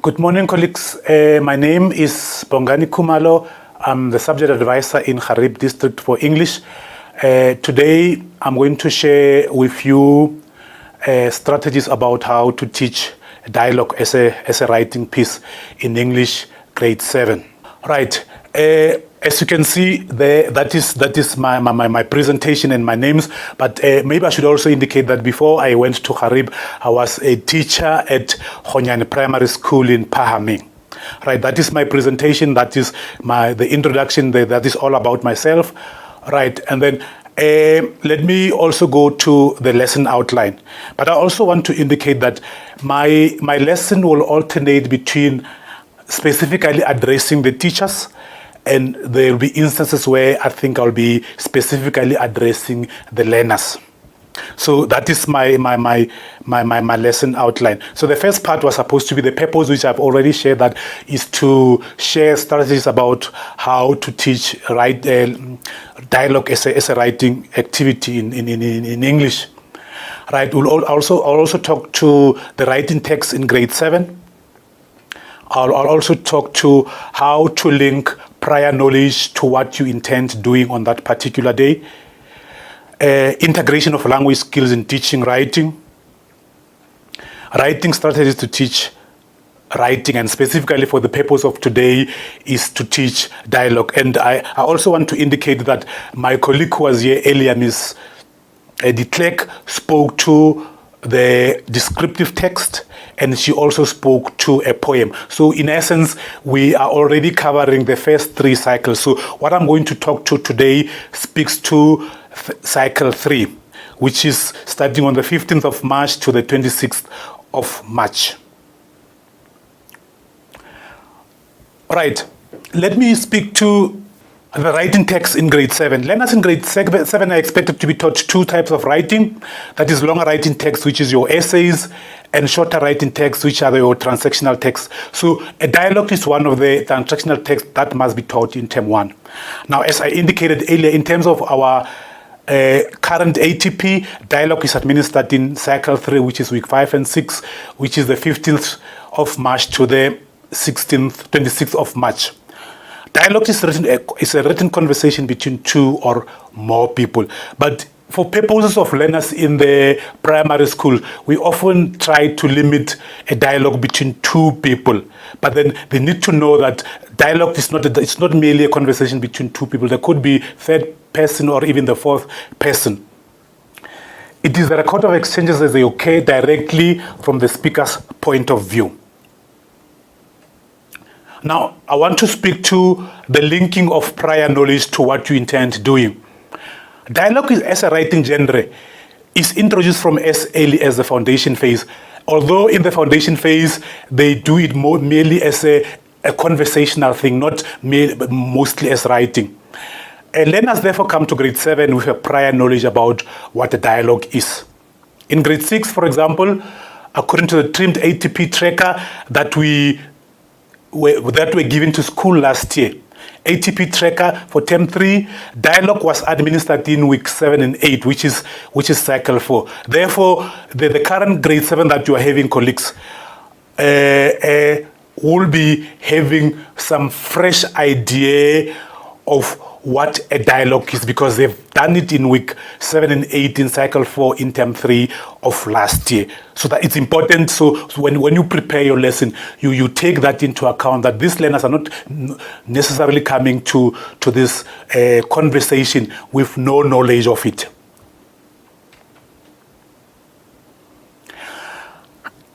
Good morning, colleagues. My name is Bongani Kumalo. I'm the subject advisor in Harib District for English. Today, I'm going to share with you strategies about how to teach dialogue as a writing piece in English, grade 7. Right. As you can see, that is my presentation and my names. But maybe I should also indicate that before I went to Harib, I was a teacher at Honyane Primary School in Pahaming. Right, that is my presentation. That is the introduction. That is all about myself. Right, and then let me also go to the lesson outline. But I also want to indicate that my lesson will alternate between specifically addressing the teachers, and there will be instances where I think I'll be specifically addressing the learners. So that is my lesson outline. So the first part was supposed to be the purpose, which I've already shared, that is to share strategies about how to teach dialogue as a writing activity in English. Right. I'll also talk to the writing text in grade 7. I'll also talk to how to link prior knowledge to what you intend doing on that particular day. Integration of language skills in teaching writing. Writing strategies to teach writing, and specifically for the purpose of today is to teach dialogue. And I also want to indicate that my colleague who was here earlier, Ms. De Klerk, spoke to the descriptive text, and she also spoke to a poem. So in essence, we are already covering the first 3 cycles. So what I'm going to talk to today speaks to cycle 3, which is starting on the 15th of March to the 26th of March. Right, let me speak to the writing text in grade 7. Learners in grade 7 are expected to be taught 2 types of writing. That is longer writing text, which is your essays, and shorter writing text, which are your transactional texts. So a dialogue is one of the transactional texts that must be taught in term 1. Now, as I indicated earlier, in terms of our current ATP, dialogue is administered in cycle 3, which is week 5 and 6, which is the 15th of March to the 26th of March. Dialogue is a written conversation between 2 or more people. But for purposes of learners in the primary school, we often try to limit a dialogue between 2 people. But then they need to know that dialogue is it's not merely a conversation between 2 people. There could be 3rd person or even the 4th person. It is the record of exchanges as they occur directly from the speaker's point of view. Now, I want to speak to the linking of prior knowledge to what you intend doing. Dialogue as a writing genre is introduced from as early as the foundation phase, although in the foundation phase, they do it merely as a conversational thing, not but mostly as writing. And learners therefore come to grade 7 with a prior knowledge about what a dialogue is. In grade 6, for example, according to the trimmed ATP tracker that were given to school last year, ATP tracker for term 3, dialogue was administered in week 7 and 8, which is cycle 4. Therefore, the current grade 7 that you are having, colleagues, will be having some fresh idea of what a dialogue is, because they've done it in week 7 and 8 in cycle 4 in term 3 of last year. So that it's important. So when you prepare your lesson, you take that into account, that these learners are not necessarily coming to this conversation with no knowledge of it.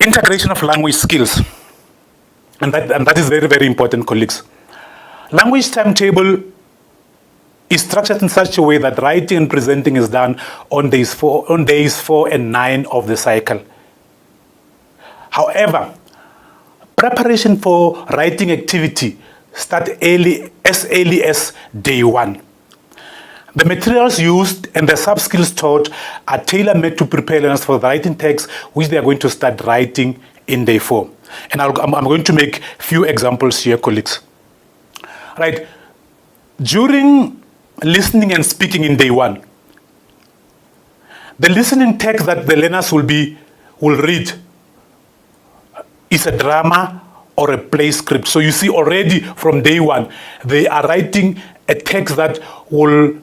Integration of language skills. And that is very, very important, colleagues. Language timetable is structured in such a way that writing and presenting is done on days 4 and 9 of the cycle. However, preparation for writing activity start as early as day 1. The materials used and the sub-skills taught are tailor-made to prepare learners for the writing text, which they are going to start writing in day 4. And I'm going to make few examples here, colleagues. Right. During listening and speaking in day 1, the listening text that the learners will read is a drama or a play script. So you see already from day one, they are writing a text that will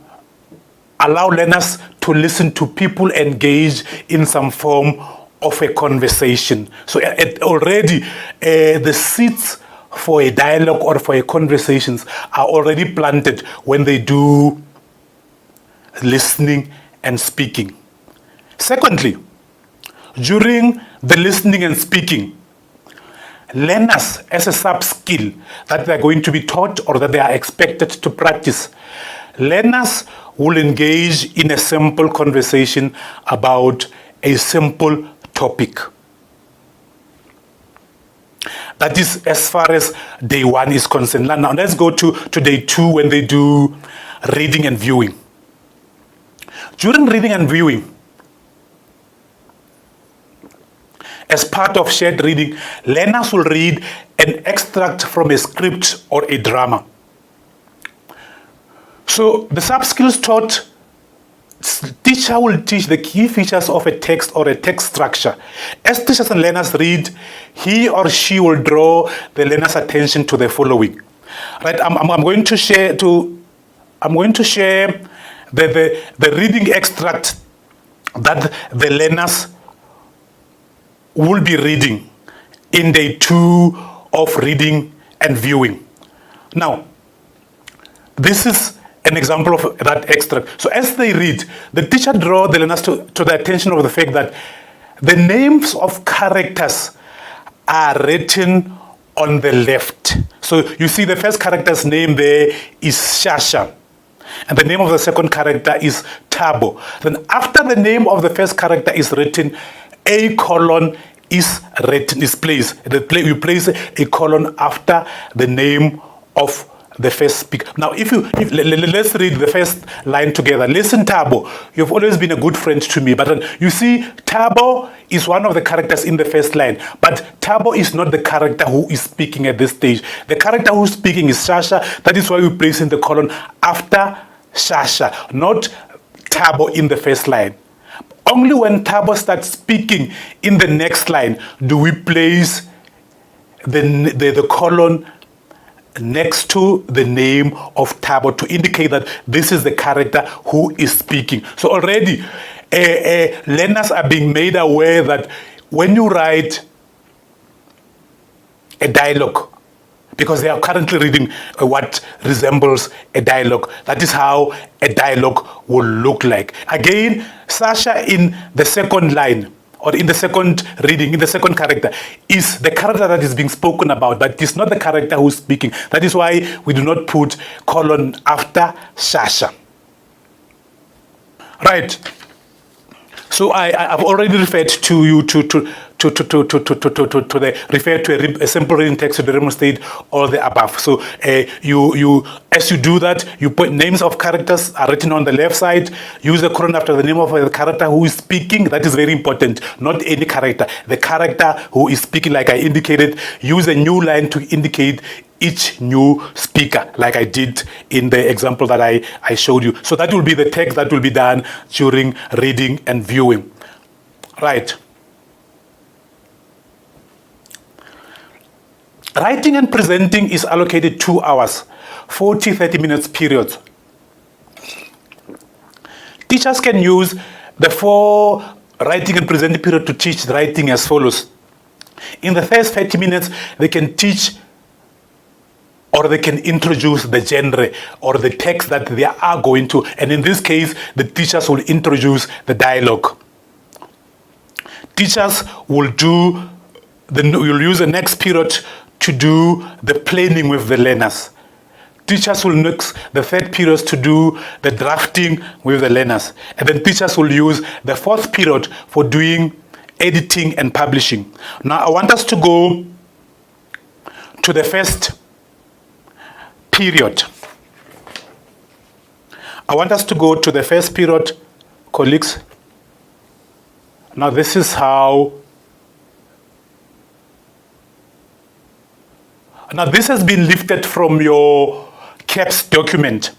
allow learners to listen to people engage in some form of a conversation. So already the seeds for a dialogue or for a conversations are already planted when they do listening and speaking. Secondly, during the listening and speaking, learners as a sub-skill that they're going to be taught or that they are expected to practice, learners will engage in a simple conversation about a simple topic. That is as far as day one is concerned. Now let's go to day two when they do reading and viewing. During reading and viewing, as part of shared reading, learners will read an extract from a script or a drama. So the sub-skills taught, teacher will teach the key features of a text or a text structure. As teachers and learners read, he or she will draw the learner's attention to the following. Right, I'm going to share the reading extract that the learners will be reading in day two of reading and viewing. Now, this is an example of that extract. So as they read, the teacher draws the learners to the attention of the fact that the names of characters are written on the left. So you see the first character's name there is Shasha, and the name of the second character is Tabo. Then after the name of the first character is written, a colon is written, is placed. You place a colon after the name of the first speaker. Now, let's read the first line together. Listen, Tabo, you've always been a good friend to me. But you see, Tabo is one of the characters in the first line. But Tabo is not the character who is speaking at this stage. The character who's speaking is Shasha. That is why we place in the colon after Shasha, not Tabo in the first line. Only when Tabo starts speaking in the next line do we place the colon next to the name of Tabo to indicate that this is the character who is speaking. So already learners are being made aware that when you write a dialogue, because they are currently reading what resembles a dialogue, that is how a dialogue will look like. Again, Sasha in the second line, or in the second reading, in the second character, is the character that is being spoken about, but it's not the character who's speaking. That is why we do not put colon after Sasha. Right. So I've already referred to you to a simple reading text to demonstrate all the above. So as you do that, you put names of characters are written on the left side. Use the colon after the name of the character who is speaking. That is very important. Not any character. The character who is speaking, like I indicated. Use a new line to indicate each new speaker, like I did in the example that I showed you. So that will be the text that will be done during reading and viewing. Right. Writing and presenting is allocated 2 hours, 40-30 minutes periods. Teachers can use the 4 writing and presenting period to teach writing as follows. In the first 30 minutes, they can teach or they can introduce the genre or the text that they are going to. And in this case, the teachers will introduce the dialogue. Teachers will use the next period to do the planning with the learners. Teachers will use the third period to do the drafting with the learners. And then teachers will use the fourth period for doing editing and publishing. Now, I want us to go to the first period. I want us to go to the first period, colleagues. Now, this is how. Now, this has been lifted from your CAPS document.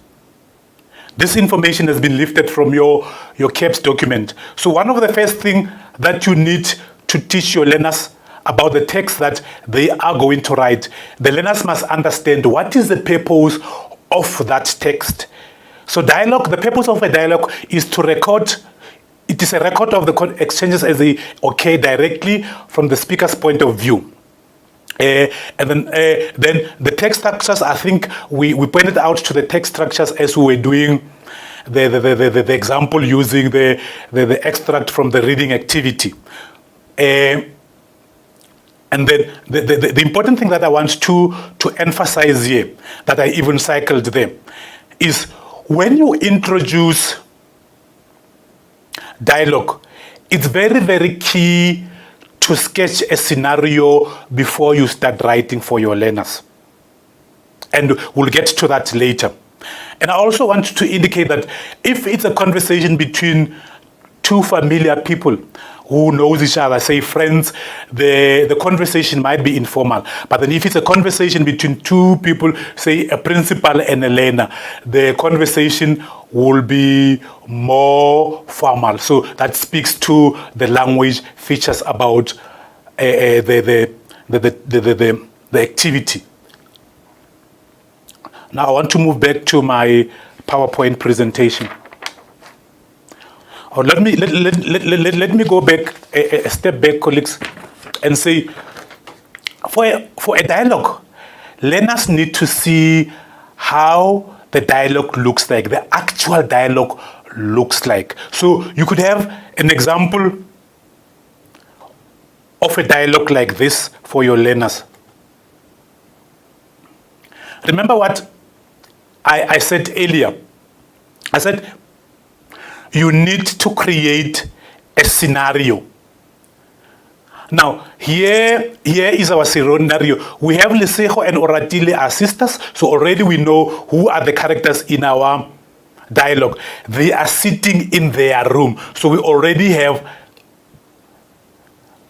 This information has been lifted from your CAPS document. So one of the first things that you need to teach your learners about the text that they are going to write, the learners must understand what is the purpose of that text. So dialogue, the purpose of a dialogue is to record. It is a record of the exchanges as they occur directly from the speaker's point of view. And then the text structures, I think we pointed out to the text structures as we were doing the example using the extract from the reading activity. And then the important thing that I want to emphasize here, that I even cycled there, is when you introduce dialogue, it's very, very key to sketch a scenario before you start writing for your learners. And we'll get to that later. And I also want to indicate that if it's a conversation between two familiar people who knows each other, say friends, the conversation might be informal. But then if it's a conversation between two people, say a principal and a learner, the conversation will be more formal. So that speaks to the language features about the activity. Now I want to move back to my PowerPoint presentation. Or let me go back a step back, colleagues, and say, for a dialogue, learners need to see how the dialogue looks like, the actual dialogue looks like. So you could have an example of a dialogue like this for your learners. Remember what I said earlier. I said you need to create a scenario. Now, here is our scenario. We have Lesego and Oratile as sisters, so already we know who are the characters in our dialogue. They are sitting in their room, so we already have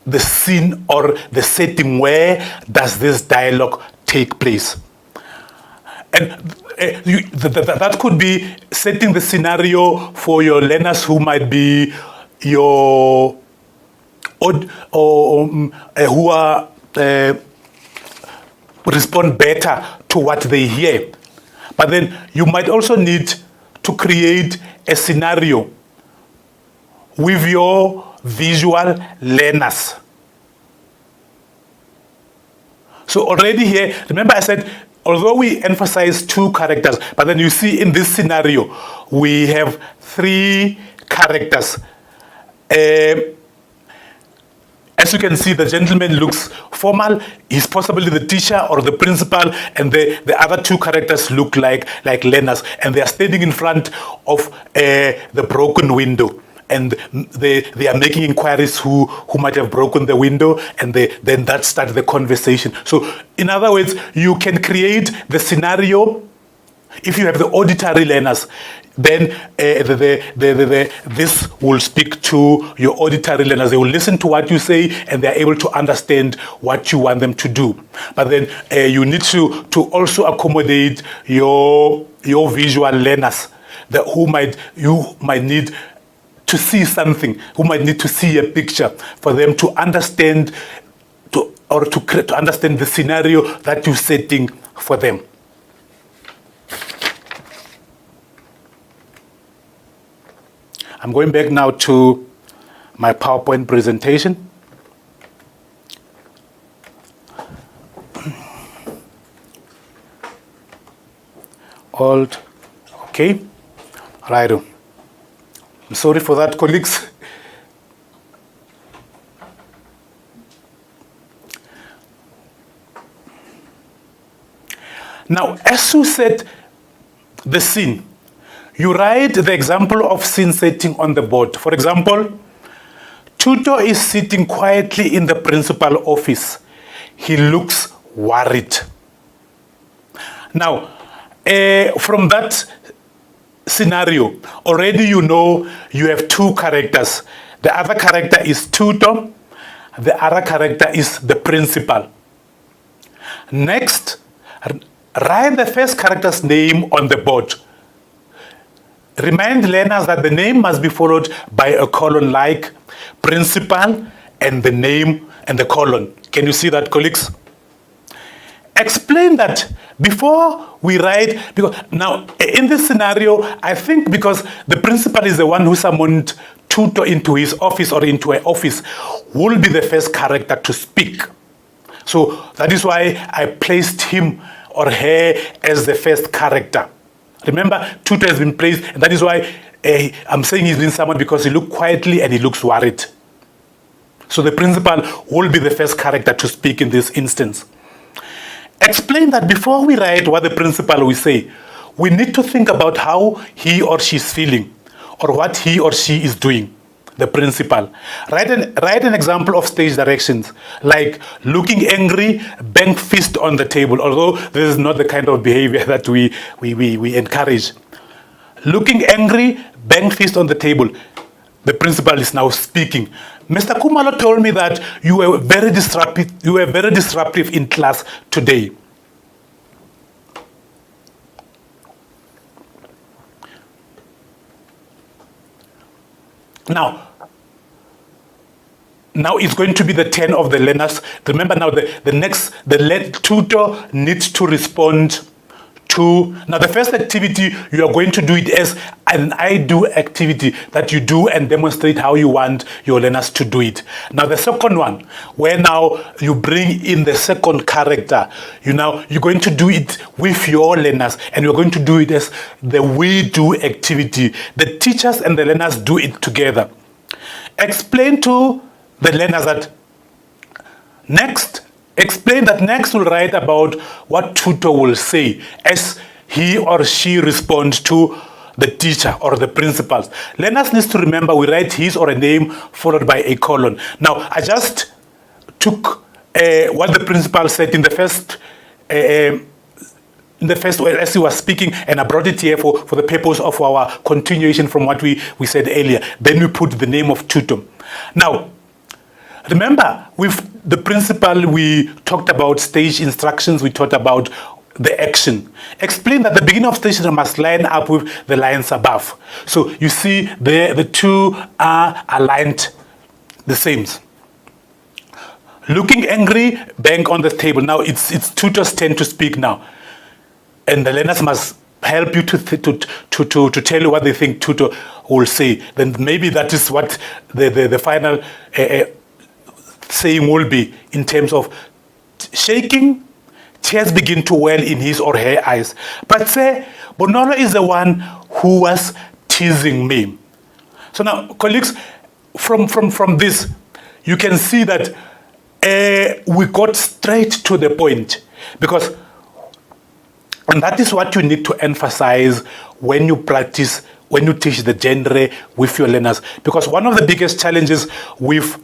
the scene or the setting. Where does this dialogue take place? And that could be setting the scenario for your learners who might be your who are respond better to what they hear. But then you might also need to create a scenario with your visual learners. So already here, remember I said, although we emphasize two characters, but then you see in this scenario, we have three characters. As you can see, the gentleman looks formal. He's possibly the teacher or the principal, and the other two characters look like learners, and they are standing in front of the broken window. And they are making inquiries who might have broken the window, and then that starts the conversation. So in other words, you can create the scenario. If you have the auditory learners, then this will speak to your auditory learners. They will listen to what you say, and they are able to understand what you want them to do. But then you need to also accommodate your visual learners you might need to see something, who might need to see a picture for them to understand to understand the scenario that you're setting for them. I'm going back now to my PowerPoint presentation. Okay, right. I'm sorry for that, colleagues. Now, as you set the scene, you write the example of scene setting on the board. For example, tutor is sitting quietly in the principal office. He looks worried. Now, from that scenario, already you know you have two characters. The other character is tutor. The other character is the principal. Next, write the first character's name on the board. Remind learners that the name must be followed by a colon, like principal and the name and the colon. Can you see that, colleagues? Explain that before we write, because now in this scenario, I think because the principal is the one who summoned tutor into his office or into an office, will be the first character to speak. So that is why I placed him or her as the first character. Remember, tutor has been placed, and that is why I'm saying he's been summoned, because he looked quietly and he looks worried. So the principal will be the first character to speak in this instance. Explain that before we write what the principal will say, we need to think about how he or she is feeling, or what he or she is doing, the principal. Write an example of stage directions, like looking angry, bang fist on the table, although this is not the kind of behavior that we encourage. Looking angry, bang fist on the table. The principal is now speaking. Mr. Kumalo told me that you were very disruptive in class today. Now it's going to be the turn of the learners. Remember now, the tutor needs to respond to, now the first activity, you are going to do it as an I do activity that you do and demonstrate how you want your learners to do it. Now the second one, where now you bring in the second character, you're going to do it with your learners, and you're going to do it as the we do activity. The teachers and the learners do it together. Explain to the learners that next we'll write about what tutor will say as he or she responds to the teacher or the principals. Learners need to remember we write his or a name followed by a colon. Now, I just took what the principal said in the first as he was speaking, and I brought it here for the purpose of our continuation from what we said earlier. Then we put the name of tutor. Now, remember, with the principal, we talked about stage instructions, we talked about the action. Explain that the beginning of stage must line up with the lines above. So you see the two are aligned the same. Looking angry, bang on the table. Now it's tutor's turn to speak now. And the learners must help you to tell you what they think tutor will say. Then maybe that is what the final saying will be in terms of shaking, tears begin to well in his or her eyes. But say, Bonolo is the one who was teasing me. So now, colleagues, from this, you can see that we got straight to the point, because, and that is what you need to emphasize when you practice, when you teach the genre with your learners. Because one of the biggest challenges with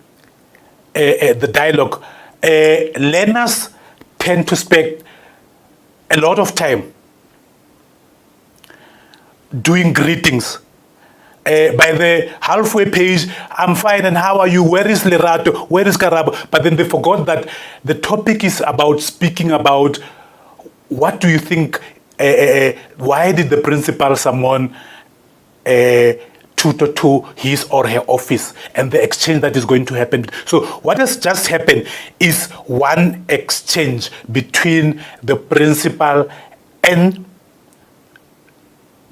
the dialogue, learners tend to spend a lot of time doing greetings. By the halfway page, I'm fine and how are you? Where is Lerato? Where is Karabo? But then they forgot that the topic is about speaking about what do you think, why did the principal summon tutor to his or her office, and the exchange that is going to happen. So what has just happened is one exchange between the principal and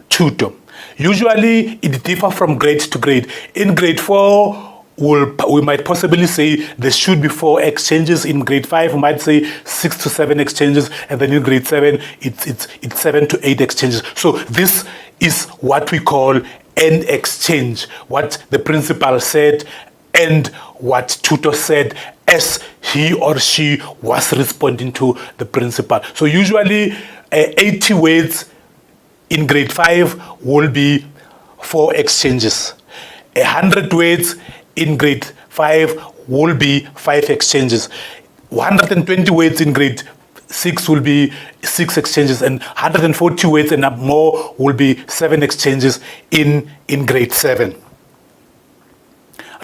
tutor. Usually it differs from grade to grade. In grade 4, we might possibly say there should be 4 exchanges. In grade 5, we might say 6 to 7 exchanges, and then in grade 7, it's 7 to 8 exchanges. So this is what we call an exchange, what the principal said and what tutor said as he or she was responding to the principal. So usually 80 words in grade 5 will be 4 exchanges. 100 words in grade 5 will be 5 exchanges. 120 words in grade 6 will be 6 exchanges, and 140 words and more will be 7 exchanges in grade 7.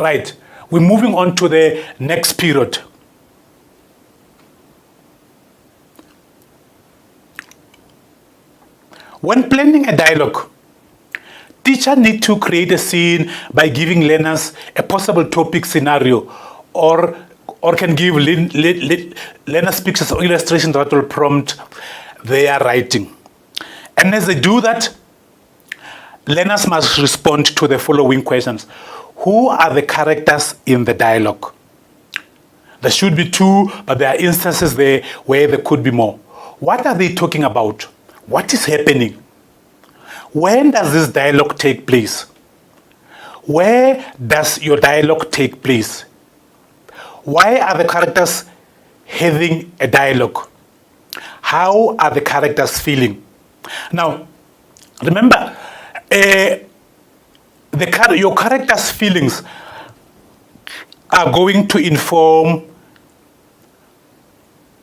Right, we're moving on to the next period. When planning a dialogue, teacher need to create a scene by giving learners a possible topic scenario or or can give learners pictures or illustrations that will prompt their writing. And as they do that, learners must respond to the following questions. Who are the characters in the dialogue? There should be two, but there are instances there where there could be more. What are they talking about? What is happening? When does this dialogue take place? Where does your dialogue take place? Why are the characters having a dialogue? How are the characters feeling? Now, remember, your characters' feelings are going to inform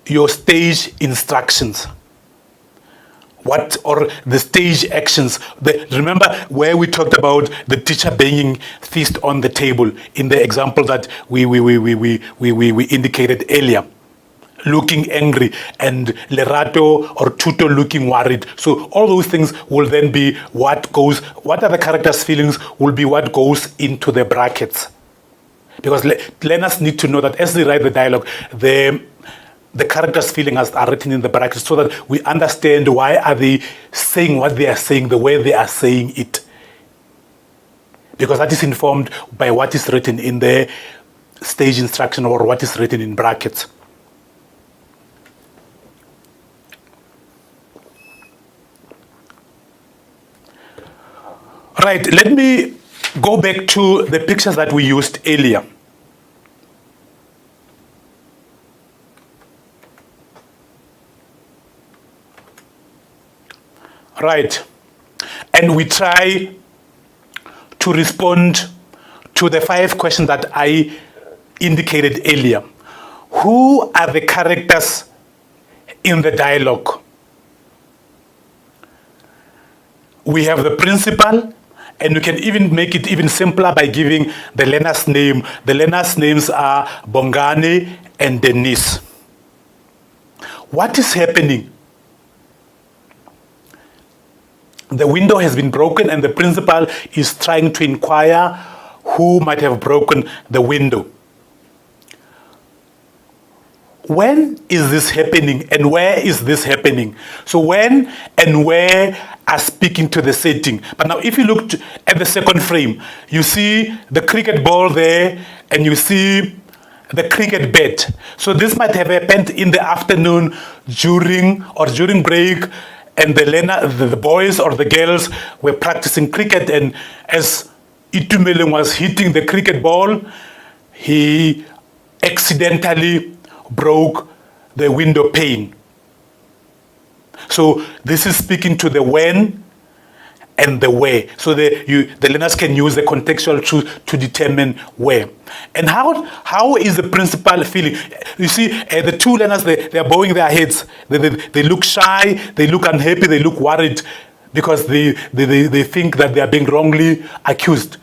your stage instructions. Or the stage actions. Remember where we talked about the teacher banging fist on the table in the example that we indicated earlier. Looking angry, and Lerato or Tuto looking worried. So all those things will then be what are the characters' feelings will be what goes into the brackets. Because learners need to know that as they write the dialogue, the characters' feelings are written in the brackets so that we understand why are they saying what they are saying, the way they are saying it. Because that is informed by what is written in the stage instruction or what is written in brackets. Right, let me go back to the pictures that we used earlier. Right, and we try to respond to the 5 questions that I indicated earlier. Who are the characters in the dialogue? We have the principal, and you can even make it even simpler by giving the learner's name. The learner's names are Bongani and Denise. What is happening? The window has been broken and the principal is trying to inquire who might have broken the window. When is this happening and where is this happening? So when and where are speaking to the setting. But now if you look at the second frame, you see the cricket ball there and you see the cricket bat. So this might have happened in the afternoon during break, and the boys or the girls were practicing cricket, and as Itumeleng was hitting the cricket ball, he accidentally broke the window pane. So this is speaking to the when and the where. So the learners can use the contextual truth to determine where. And how is the principal feeling? You see, the two learners, they are bowing their heads. They look shy, they look unhappy, they look worried because they think that they are being wrongly accused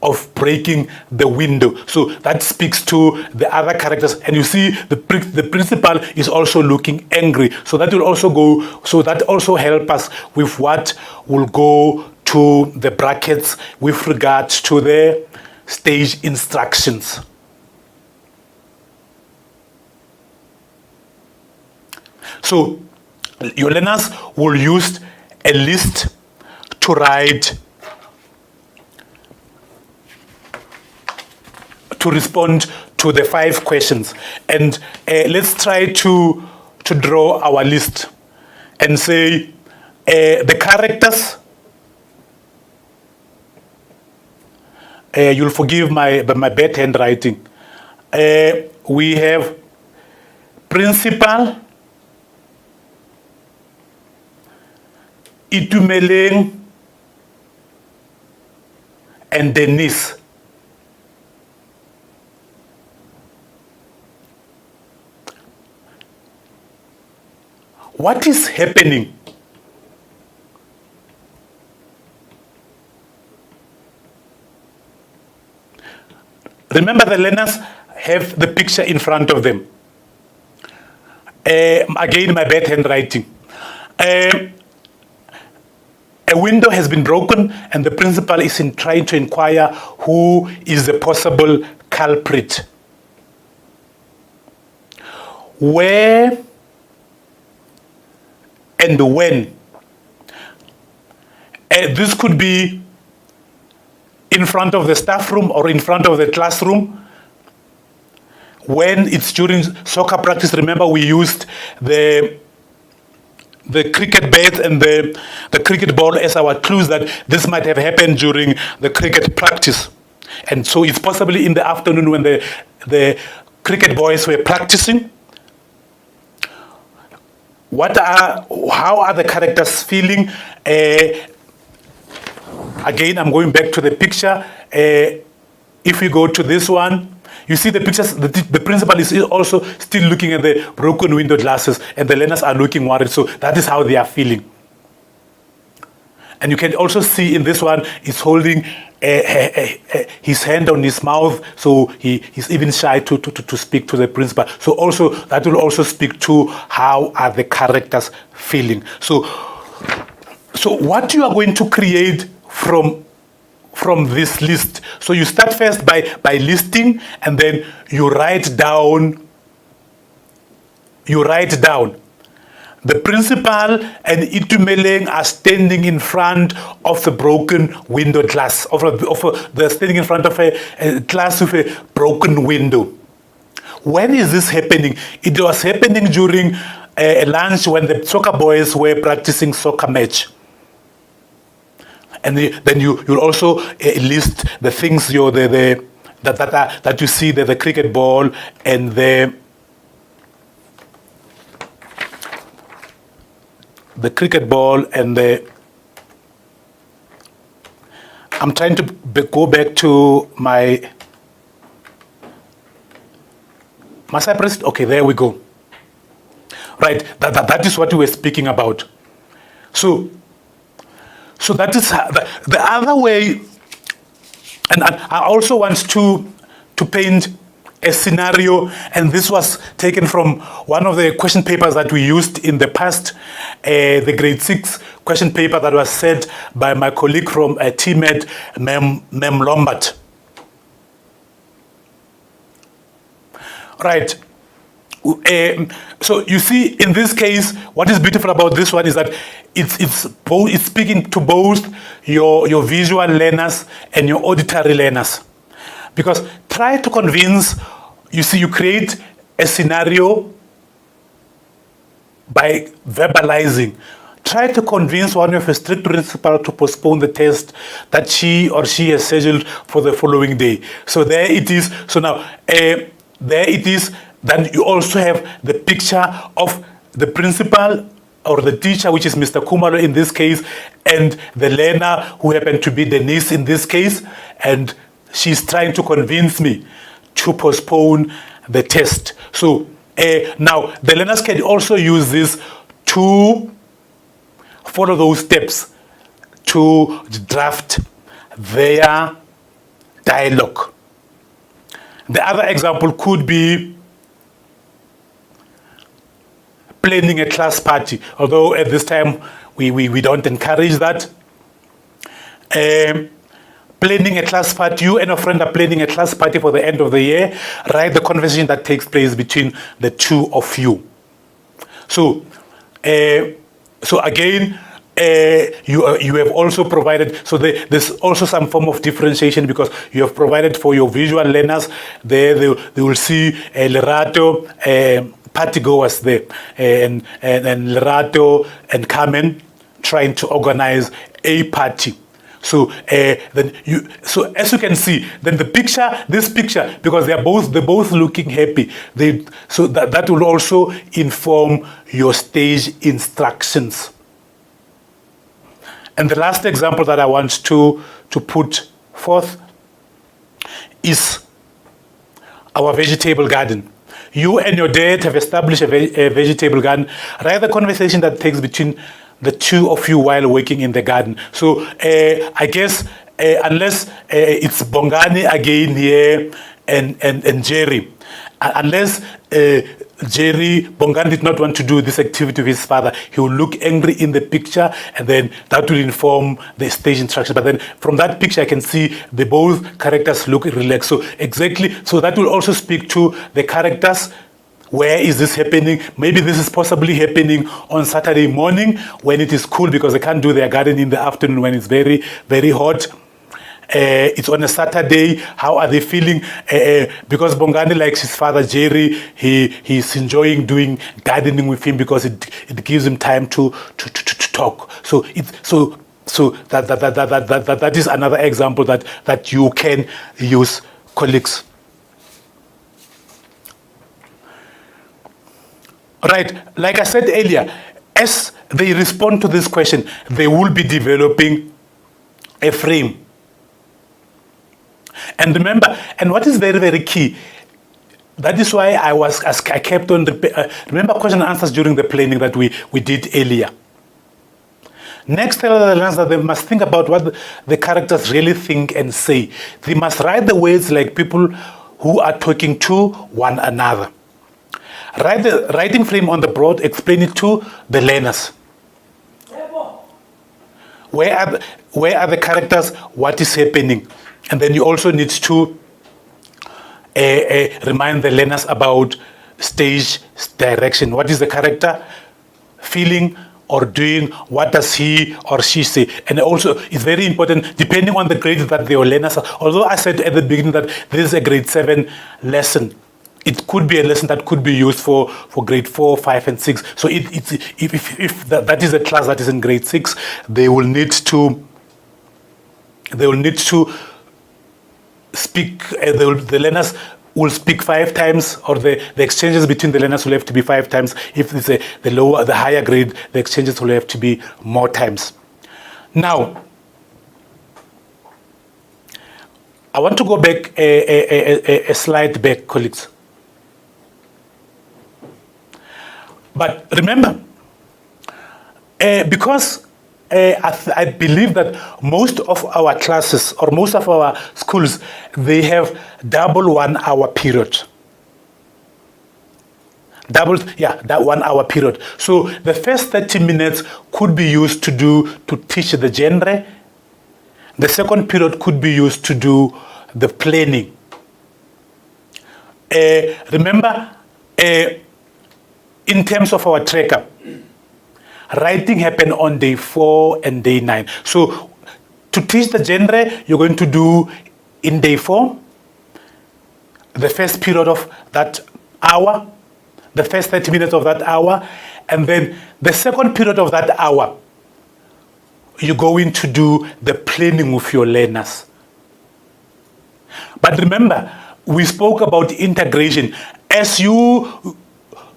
of breaking the window. So that speaks to the other characters, and you see the principal is also looking angry. So that will also go. So that also help us with what will go to the brackets with regards to the stage instructions. So your learners will use a list to write, to respond to the 5 questions. And let's try to draw our list and say the characters. You'll forgive my bad handwriting. We have principal, Itumeleng, and Denise. What is happening? Remember, the learners have the picture in front of them. Again, my bad handwriting. A window has been broken and the principal is trying to inquire who is the possible culprit. where and when. This could be in front of the staff room or in front of the classroom. When it's during soccer practice, remember we used the cricket bat and the cricket ball as our clues that this might have happened during the cricket practice. And so it's possibly in the afternoon when the cricket boys were practicing. How are the characters feeling? Again, I'm going back to the picture. If we go to this one, you see the pictures, the principal is also still looking at the broken window glasses and the learners are looking worried. So that is how they are feeling. And you can also see in this one, he's holding his hand on his mouth. So he's even shy to speak to the principal. So also that will also speak to how are the characters feeling. So what you are going to create from this list. So you start first by listing, and then you write down the principal and Itumeleng are standing in front of the broken window glass, they're standing in front of a class with a broken window. When is this happening? It was happening during a lunch when the soccer boys were practicing soccer match. And then you'll also list the things that you see, the cricket ball and the cricket ball and the. I'm trying to go back to my. Must I press? Okay, there we go. Right, that is what we were speaking about. So that is the other way, and I also want to paint a scenario, and this was taken from one of the question papers that we used in the past, the grade 6 question paper that was sent by my colleague from TMED, Mem Lombard. Right. So you see, in this case, what is beautiful about this one is that it's speaking to both your visual learners and your auditory learners. Because try to convince, you create a scenario by verbalizing. Try to convince one of your strict principal to postpone the test that she or she has scheduled for the following day. So there it is. So now, there it is. Then you also have the picture of the principal or the teacher, which is Mr. Kumalo in this case, and the learner who happened to be Denise in this case, and she's trying to convince me to postpone the test. So now the learners can also use this to follow those steps to draft their dialogue. The other example could be planning a class party, although at this time we don't encourage that. Planning a class party, you and a friend are planning a class party for the end of the year. Write the conversation that takes place between the two of you. So again, you have also provided, so there's also some form of differentiation because you have provided for your visual learners. They will see Lerato, party goers there, and Lerato and Carmen trying to organize a party. So so as you can see, then this picture, because they're both looking happy, so that will also inform your stage instructions. And the last example that I want to put forth is our vegetable garden. You and your dad have established a vegetable garden. Write the conversation that takes between the two of you while working in the garden. So I guess unless it's Bongani again here and Jerry, unless Bongani did not want to do this activity with his father, he will look angry in the picture, and then that will inform the stage instruction. But then from that picture, I can see both characters look relaxed. So exactly, so that will also speak to the characters Where is this happening? Maybe this is possibly happening on Saturday morning when it is cool because they can't do their garden in the afternoon when it's very, very hot. It's on a Saturday. How are they feeling? Because Bongani likes his father Jerry, he's enjoying doing gardening with him because it gives him time to talk. So that is another example that you can use, colleagues. Right, like I said earlier, as they respond to this question, they will be developing a frame. And remember, and what is very, very key, that is why I kept on, remember question and answers during the planning that we did earlier. Next, tell the learners that they must think about what the characters really think and say. They must write the words like people who are talking to one another. Write the writing frame on the board, explain it to the learners. Where are the characters? What is happening? And then you also need to remind the learners about stage direction. What is the character feeling or doing? What does he or she say? And also, it's very important, depending on the grade that your learners are. Although I said at the beginning that this is a grade 7 lesson, it could be a lesson that could be used for grade 4, 5, and 6. So if that is a class that is in grade 6, they will need to speak. The learners will speak 5 times, or the exchanges between the learners will have to be 5 times. If it's the higher grade, the exchanges will have to be more times. Now, I want to go back a slide back, colleagues. But remember, because I believe that most of our classes or most of our schools, they have double 1 hour period. That 1 hour period. So the first 30 minutes could be used to teach the genre. The second period could be used to do the planning. Remember, in terms of our tracker, writing happened on day 4 and day 9. So to teach the genre, you're going to do in day 4, the first period of that hour, the first 30 minutes of that hour, and then the second period of that hour, you're going to do the planning with your learners. But remember, we spoke about integration.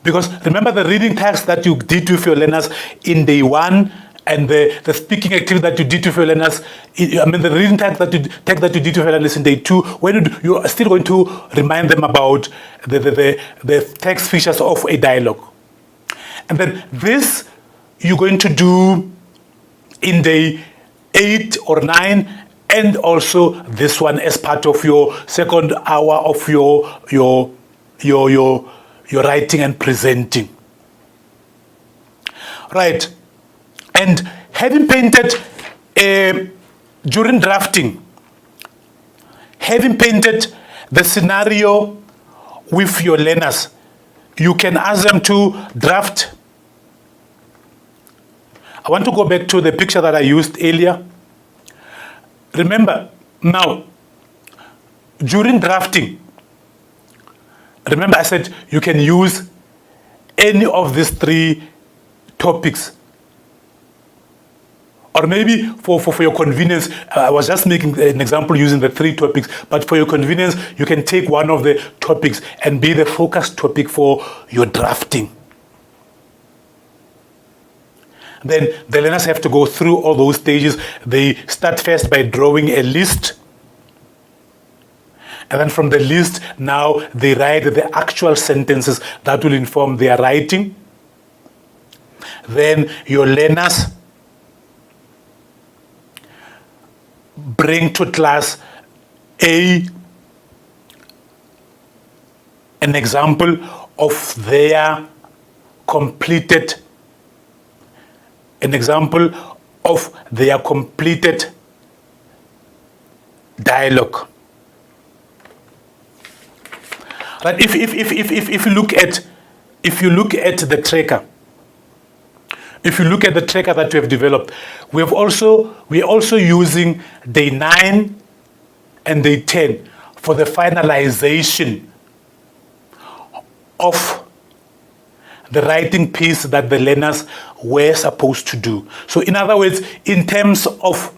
Because remember the reading task that you did with your learners in day 1 and the speaking activity that you did with your learners, the reading task that you did with your learners in day 2, when you are still going to remind them about the text features of a dialogue. And then this you're going to do in day 8 or 9, and also this one as part of your second hour of your writing and presenting. Right. And having painted during drafting, having painted the scenario with your learners, you can ask them to draft. I want to go back to the picture that I used earlier. Remember, now, during drafting, remember I said you can use any of these 3 topics. Or maybe for your convenience, I was just making an example using the 3 topics, but for your convenience, you can take one of the topics and be the focus topic for your drafting. Then the learners have to go through all those stages. They start first by drawing a list. And then from the list, now they write the actual sentences that will inform their writing. Then your learners bring to class an example of their completed dialogue. Right? If you look at if you look at the tracker, that we have developed, we're also using day 9 and day 10 for the finalization of the writing piece that the learners were supposed to do. So in other words, in terms of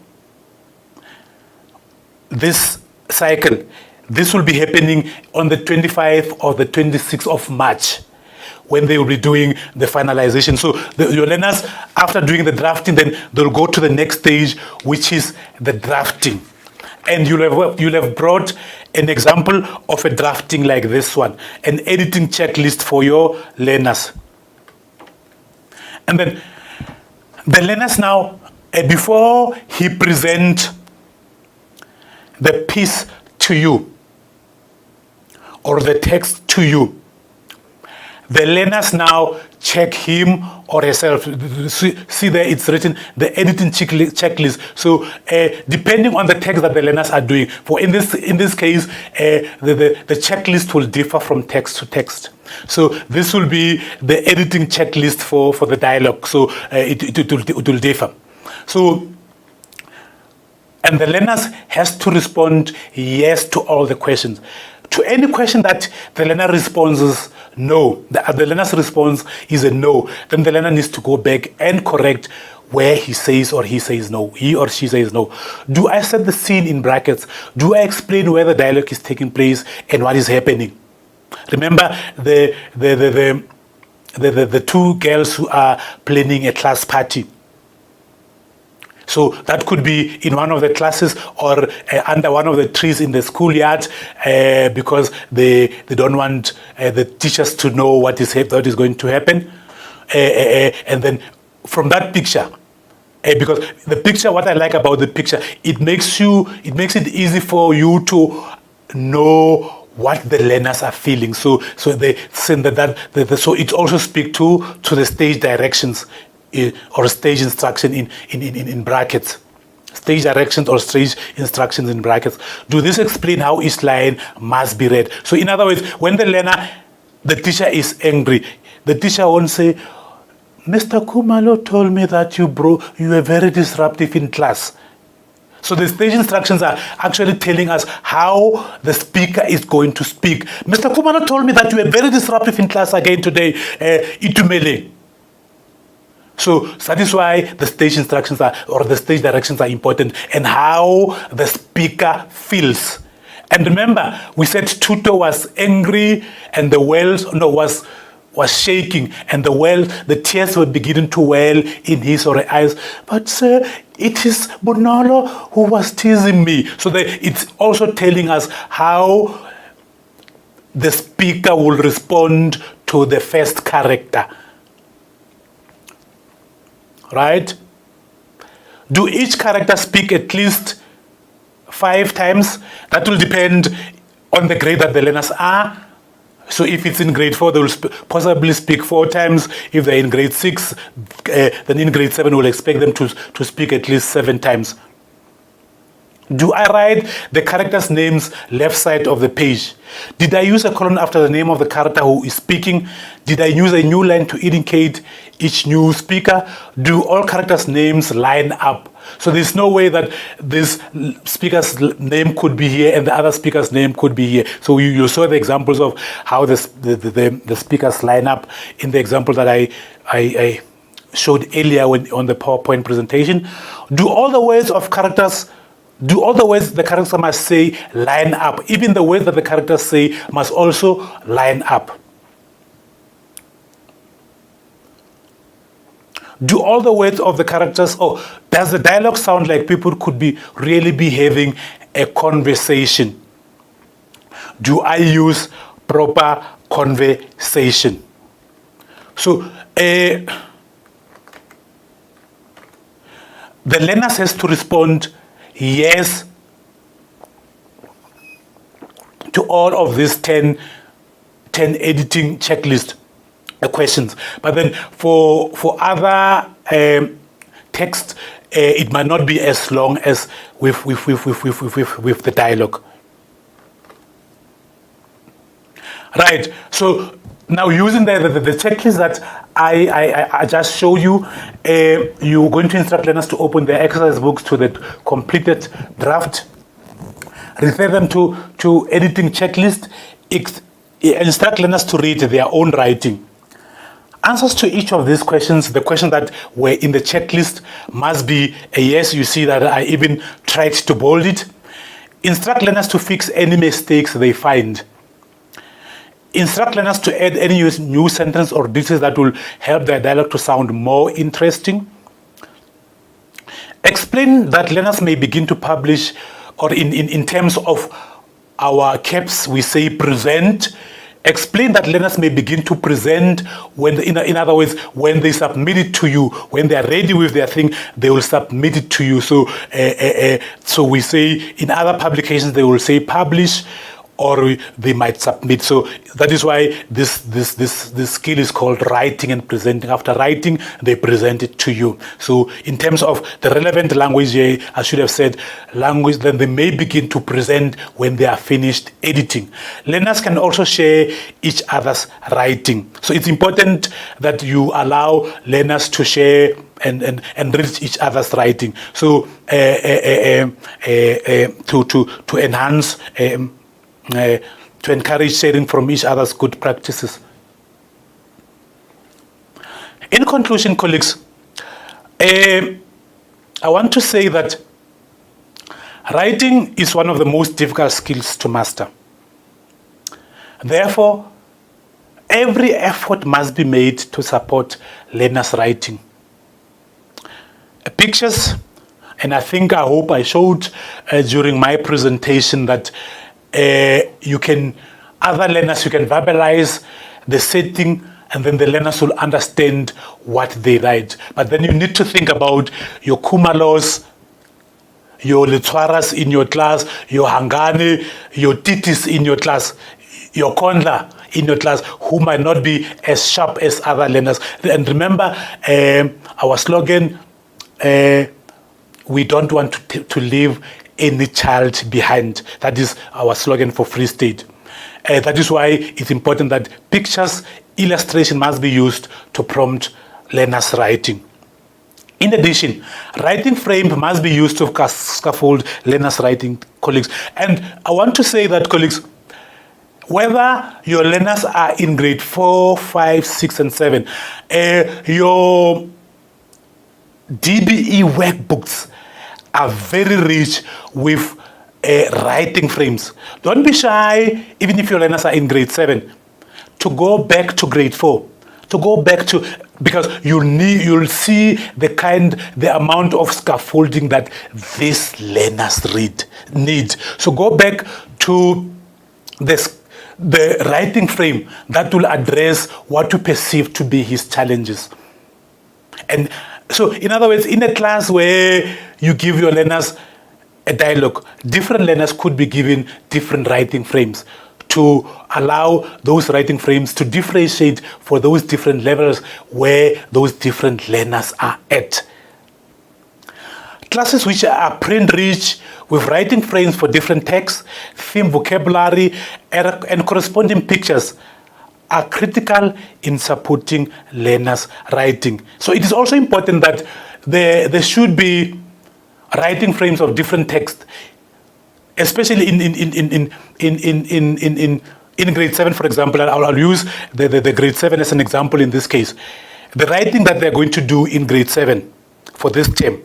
this cycle, this will be happening on the 25th or the 26th of March when they will be doing the finalization. So your learners, after doing the drafting, then they'll go to the next stage, which is the drafting. And you'll have brought an example of a drafting like this one, an editing checklist for your learners. And then the learners now, before he present the piece to you or the text to you, the learners now check him or herself. See there, it's written the editing checklist. So depending on the text that the learners are doing, for in this case, the checklist will differ from text to text. So this will be the editing checklist for the dialogue. So it will differ. So, and the learners has to respond yes to all the questions. To any question that the learner responds no, the learner's response is a no, then the learner needs to go back and correct where he says or he says no, he or she says no. Do I set the scene in brackets? Do I explain where the dialogue is taking place and what is happening? Remember the two girls who are planning a class party. So that could be in one of the classes or under one of the trees in the schoolyard because they don't want the teachers to know what is going to happen. And then from that picture, because the picture, what I like about the picture, it makes it easy for you to know what the learners are feeling. So they send so it also speaks to the stage directions. Or stage instruction in brackets. Stage directions or stage instructions in brackets. Do this explain how each line must be read? So in other words, when the teacher is angry, the teacher won't say, Mr. Kumalo told me that you were very disruptive in class. So the stage instructions are actually telling us how the speaker is going to speak. Mr. Kumalo told me that you were very disruptive in class again today, Itumele. So that is why the stage instructions or the stage directions are important, and how the speaker feels. And remember, we said Tuto was angry and was shaking, and the tears were beginning to well in his or her eyes. But sir, it is Bonolo who was teasing me. So it's also telling us how the speaker will respond to the first character. Right? Do each character speak at least 5 times? That will depend on the grade that the learners are. So if it's in grade 4, they will possibly speak 4 times. If they're in grade 6, then in grade 7, we'll expect them to speak at least 7 times. Do I write the characters' names left side of the page? Did I use a colon after the name of the character who is speaking? Did I use a new line to indicate each new speaker? Do all characters' names line up? So there's no way that this speaker's name could be here and the other speaker's name could be here. So you saw the examples of how the speakers line up in the example that I showed earlier on the PowerPoint presentation. Do all the words the characters must say line up? Even the words that the characters say must also line up. Do all the words of the characters, does the dialogue sound like people could really be having a conversation? Do I use proper conversation? So the learners has to respond yes to all of these 10 editing checklist questions. But then for other text, it might not be as long as with the dialogue. Right. So now using the checklist that I just showed you, you're going to instruct learners to open their exercise books to the completed draft, refer them to editing checklist, instruct learners to read their own writing. Answers to each of these questions, the questions that were in the checklist, must be a yes. You see that I even tried to bold it. Instruct learners to fix any mistakes they find. Instruct learners to add any new sentence or details that will help their dialogue to sound more interesting. Explain that learners may begin to publish, or in terms of our CAPS, we say present. Explain that learners may begin to present when, in other words, when they submit it to you, when they are ready with their thing, they will submit it to you. So, so we say in other publications they will say publish, or they might submit. So that is why this skill is called writing and presenting. After writing, they present it to you. So in terms of the relevant language here, I should have said language, then they may begin to present when they are finished editing. Learners can also share each other's writing. So it's important that you allow learners to share and read each other's writing. So to enhance to encourage sharing from each other's good practices. In conclusion, colleagues, I want to say that writing is one of the most difficult skills to master. Therefore, every effort must be made to support learners' writing. Pictures, and I hope I showed during my presentation that other learners, you can verbalize the setting, and then the learners will understand what they write. But then you need to think about your Kumalos, your Litswaras in your class, your Hangane, your Titis in your class, your Kondla in your class, who might not be as sharp as other learners. And remember our slogan, we don't want to leave any child behind. That is our slogan for Free State. That is why it's important that pictures, illustration must be used to prompt learners' writing. In addition, writing frame must be used to scaffold learners' writing, colleagues. And I want to say that, colleagues, whether your learners are in grade 4, 5, 6, and 7, your DBE workbooks are very rich with writing frames. Don't be shy, even if your learners are in grade 7, to go back to grade 4, to go back to, because you'll see the amount of scaffolding that these learners need. So go back to the writing frame that will address what you perceive to be his challenges. And so, in other words, in a class where you give your learners a dialogue, different learners could be given different writing frames to allow those writing frames to differentiate for those different levels where those different learners are at. Classes which are print-rich with writing frames for different texts, theme vocabulary, and corresponding pictures are critical in supporting learners' writing. So it is also important that there should be writing frames of different text, especially in grade 7, for example. I'll use the grade 7 as an example in this case. The writing that they're going to do in grade 7 for this term,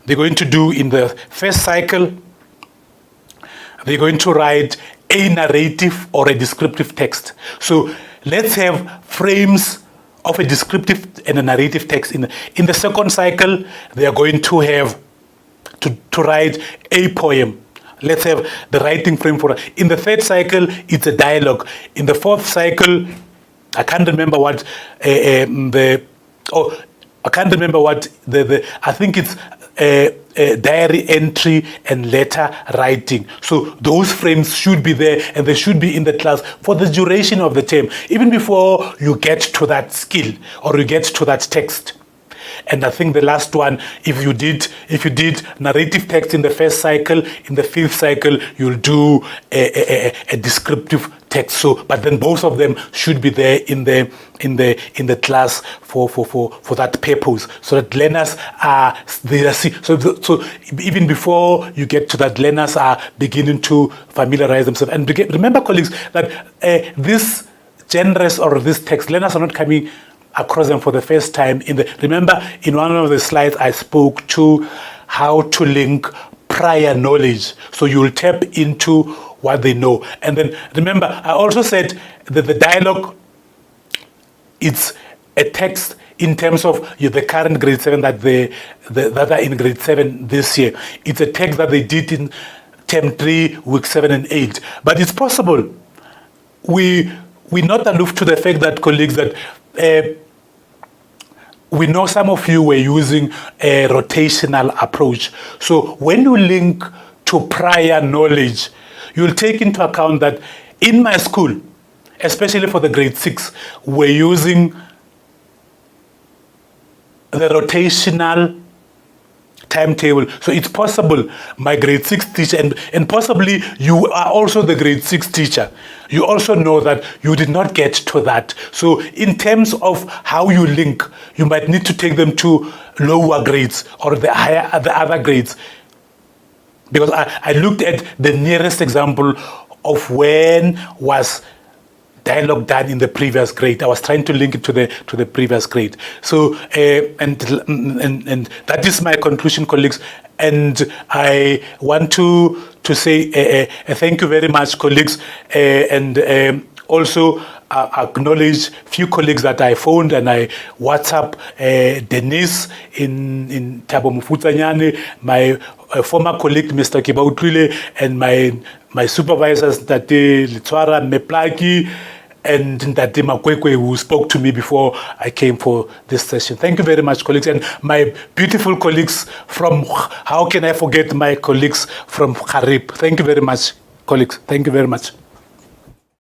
they're going to do in the first cycle, they're going to write a narrative or a descriptive text. So let's have frames of a descriptive and a narrative text. In the second cycle, they are going to have to write a poem. Let's have the writing frame for it. In the third cycle, it's a dialogue. In the fourth cycle, I can't remember what I think it's diary entry and letter writing. So those frames should be there, and they should be in the class for the duration of the term, even before you get to that skill or you get to that text. And I think the last one, if you did narrative text in the first cycle, in the fifth cycle, you'll do a descriptive text text. So, but then both of them should be there in the class for that purpose, so that learners are they see. So even before you get to that, learners are beginning to familiarize themselves. And remember, colleagues, that this genres or this text, learners are not coming across them for the first time. Remember, in one of the slides, I spoke to how to link prior knowledge. So you'll tap into what they know. And then remember, I also said that the dialogue, it's a text in terms of the current grade 7 that are in grade 7 this year. It's a text that they did in term 3, week 7 and 8. But it's possible. We're not aloof to the fact that, colleagues, that we know some of you were using a rotational approach. So when you link to prior knowledge, you'll take into account that in my school, especially for the grade 6, we're using the rotational timetable. So it's possible my grade 6 teacher, and possibly you are also the grade 6 teacher, you also know that you did not get to that. So in terms of how you link, you might need to take them to lower grades or the other grades. Because I looked at the nearest example of when was dialogue done in the previous grade. I was trying to link it to the previous grade. So and that is my conclusion, colleagues. And I want to say thank you very much, colleagues, and also acknowledge few colleagues that I phoned and I WhatsApp Denise in Thabo Mufutanyane, my former colleague Mr. Kibautlile, and my supervisors Tate Litwara Meplaki and Tate Makwekwe, who spoke to me before I came for this session. Thank you very much, colleagues, and my beautiful colleagues from, how can I forget my colleagues from Harib? Thank you very much, colleagues. Thank you very much.